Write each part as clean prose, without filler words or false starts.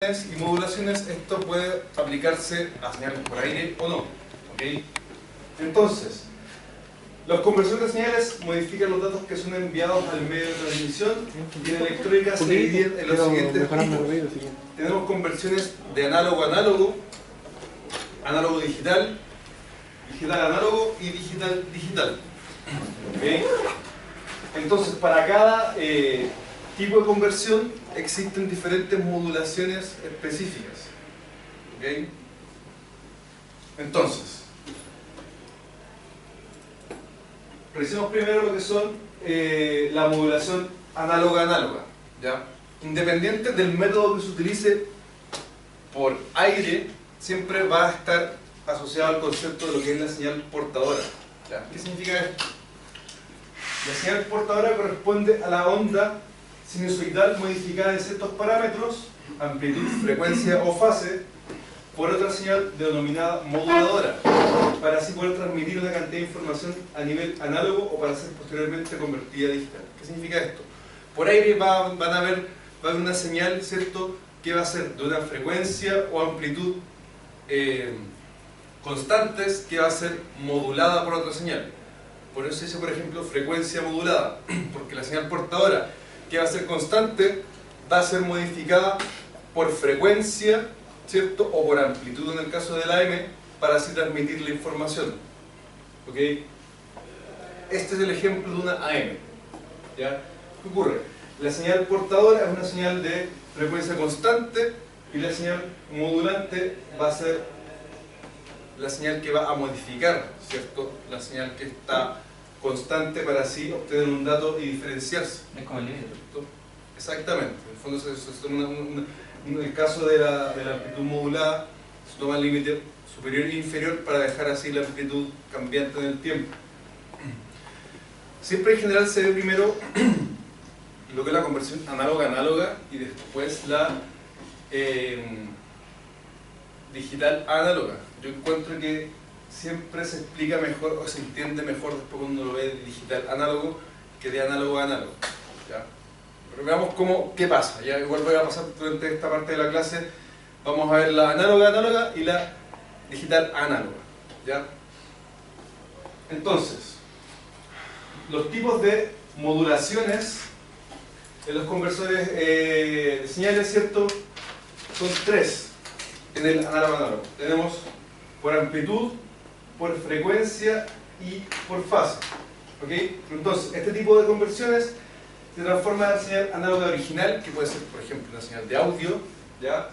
y modulaciones, esto puede aplicarse a señales por aire o no. ¿Okay? Entonces, los conversores de señales modifican los datos que son enviados al medio de transmisión y en electrónica se dividen en los siguientes tipos. Tenemos conversiones de análogo a análogo, análogo digital, digital análogo y digital digital. ¿Okay? Entonces, para cada tipo de conversión existen diferentes modulaciones específicas. ¿Okay? Entonces, revisemos primero lo que son la modulación análoga-análoga. ¿Ya? Independiente del método que se utilice por aire, siempre va a estar asociado al concepto de lo que es la señal portadora. ¿Ya? ¿Qué significa esto? La señal portadora corresponde a la onda sinusoidal modificada en ciertos parámetros, amplitud, frecuencia o fase, por otra señal denominada moduladora, para así poder transmitir una cantidad de información a nivel análogo o para ser posteriormente convertida a digital. ¿Qué significa esto? Por aire va a haber una señal, ¿cierto?, que va a ser de una frecuencia o amplitud constantes, que va a ser modulada por otra señal. Por eso se dice, por ejemplo, frecuencia modulada, porque la señal portadora, que va a ser constante, va a ser modificada por frecuencia, ¿cierto?, o por amplitud en el caso de la M, para así transmitir la información. ¿Ok? Este es el ejemplo de una AM. ¿Ya? ¿Qué ocurre? La señal portadora es una señal de frecuencia constante y la señal modulante va a ser la señal que va a modificar, ¿cierto?, la señal que está constante para así obtener un dato y diferenciarse. Es como el límite. Exactamente. En el fondo en el caso de la amplitud modulada se toma el límite superior e inferior para dejar así la amplitud cambiante en el tiempo. Siempre en general se ve primero lo que es la conversión análoga-análoga y después la digital-análoga. Yo encuentro que siempre se explica mejor o se entiende mejor después cuando lo ve de digital-análogo que de análogo-análogo. ¿Ya? Pero veamos qué pasa. Ya igual voy a pasar durante esta parte de la clase. Vamos a ver la análoga-análoga y la digital-análoga. ¿Ya? Entonces, los tipos de modulaciones en los conversores de señales, ¿cierto?, son tres en el análogo-análogo. Tenemos por amplitud, por frecuencia y por fase. ¿Ok? Entonces, este tipo de conversiones se transforma en señal análoga original, que puede ser, por ejemplo, una señal de audio, ¿ya?,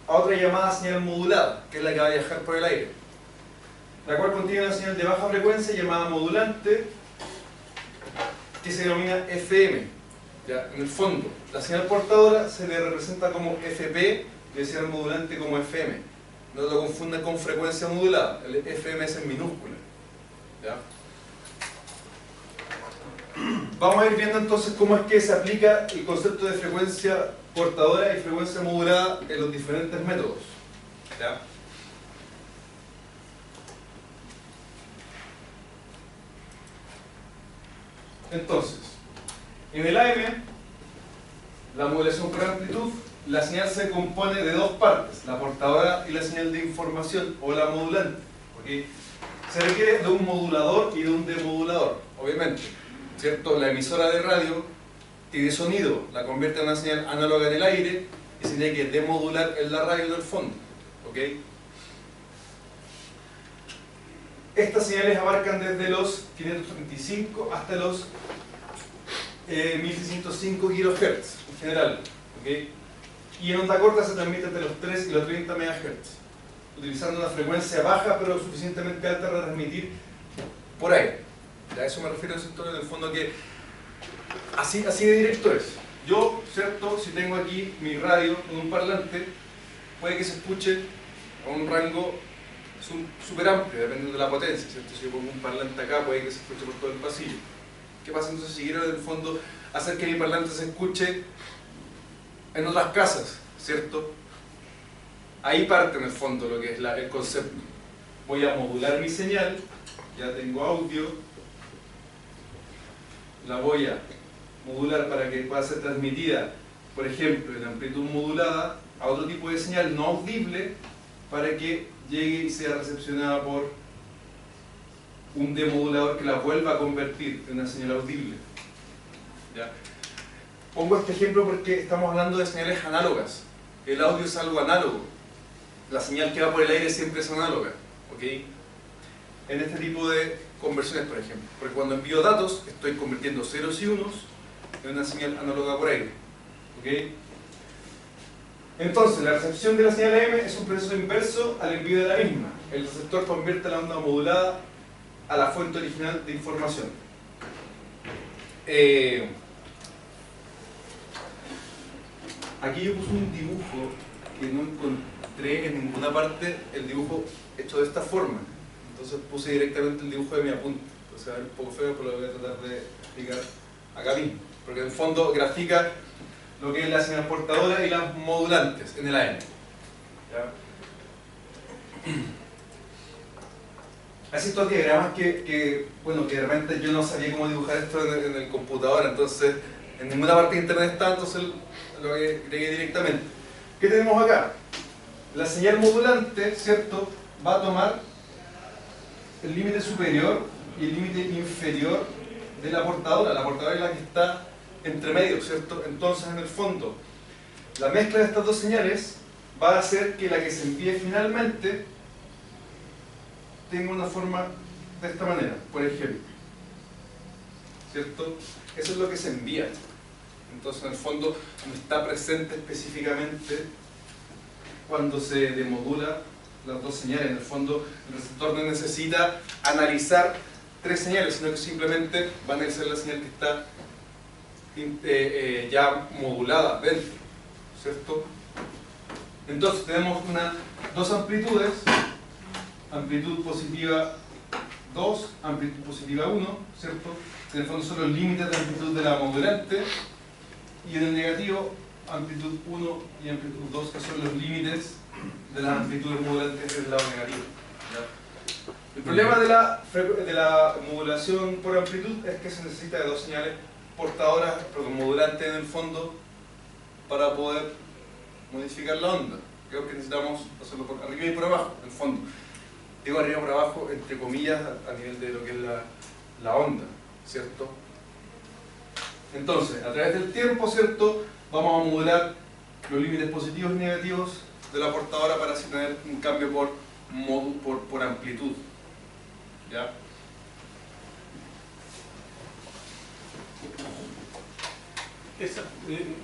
a otra llamada señal modulada, que es la que va a viajar por el aire, la cual contiene una señal de baja frecuencia llamada modulante, que se denomina FM. ¿Ya? En el fondo, la señal portadora se le representa como FP y la señal modulante como FM. No lo confundan con frecuencia modulada, el FM es en minúscula. ¿Ya? Vamos a ir viendo entonces cómo es que se aplica el concepto de frecuencia portadora y frecuencia modulada en los diferentes métodos. ¿Ya? Entonces, en el AM, la modulación por amplitud, la señal se compone de dos partes, la portadora y la señal de información, o la modulante. ¿Okay? Se requiere de un modulador y de un demodulador, obviamente. ¿Cierto? La emisora de radio tiene sonido, la convierte en una señal análoga en el aire y se tiene que demodular en la radio del fondo. ¿Okay? Estas señales abarcan desde los 535 hasta los 1605 kHz en general. ¿Okay? Y en onda corta se transmite entre los 3 y los 30 MHz, utilizando una frecuencia baja pero suficientemente alta para transmitir por aire. A eso me refiero en el fondo, que así de directo es. Yo, ¿cierto?, si tengo aquí mi radio en un parlante, puede que se escuche a un rango súper amplio, dependiendo de la potencia, ¿cierto? Si yo pongo un parlante acá, puede que se escuche por todo el pasillo. ¿Qué pasa entonces si quiero, en el fondo, hacer que mi parlante se escuche en otras casas, ¿cierto? Ahí parte en el fondo lo que es el concepto. Voy a modular mi señal, ya tengo audio, la voy a modular para que pueda ser transmitida, por ejemplo, en amplitud modulada, a otro tipo de señal no audible para que llegue y sea recepcionada por un demodulador que la vuelva a convertir en una señal audible. ¿Ya? Pongo este ejemplo porque estamos hablando de señales análogas. El audio es algo análogo. La señal que va por el aire siempre es análoga. ¿Okay? En este tipo de conversiones, por ejemplo. Porque cuando envío datos, estoy convirtiendo ceros y unos en una señal análoga por aire. ¿Okay? Entonces, la recepción de la señal AM es un proceso inverso al envío de la misma. El receptor convierte la onda modulada a la fuente original de información. Aquí yo puse un dibujo que no encontré en ninguna parte, el dibujo hecho de esta forma. Entonces puse directamente el dibujo de mi apunte. Entonces va a ver un poco feo, pero lo voy a tratar de explicar acá mismo. Porque en el fondo grafica lo que es la señal portadora y las modulantes en el AM. ¿Ya? Así estos diagramas bueno, que de repente yo no sabía cómo dibujar esto en el computador, entonces en ninguna parte de internet está, entonces lo agregué directamente. ¿Qué tenemos acá? La señal modulante, ¿cierto?, va a tomar el límite superior y el límite inferior de la portadora. La portadora es la que está entre medio, ¿cierto? Entonces, en el fondo, la mezcla de estas dos señales va a hacer que la que se envíe finalmente tenga una forma de esta manera, por ejemplo. ¿Cierto? Eso es lo que se envía. Entonces, en el fondo, no está presente específicamente cuando se demodula las dos señales. En el fondo, el receptor no necesita analizar tres señales, sino que simplemente va a analizar la señal que está ya modulada dentro, ¿cierto? Entonces tenemos dos amplitudes, amplitud positiva 2, amplitud positiva 1, ¿cierto? En el fondo son los límites de amplitud de la modulante, y en el negativo amplitud 1 y amplitud 2, que son los límites de las amplitudes modulantes del lado negativo. ¿Ya? El problema de la modulación por amplitud es que se necesita de dos señales portadoras, pero modulantes en el fondo, para poder modificar la onda. Creo que necesitamos hacerlo por arriba y por abajo, en el fondo. Digo arriba y por abajo, entre comillas, a nivel de lo que es la onda, ¿cierto? Entonces, a través del tiempo, ¿cierto?, vamos a modular los límites positivos y negativos de la portadora para así tener un cambio por amplitud. ¿Ya?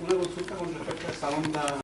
Una consulta con respecto a esa onda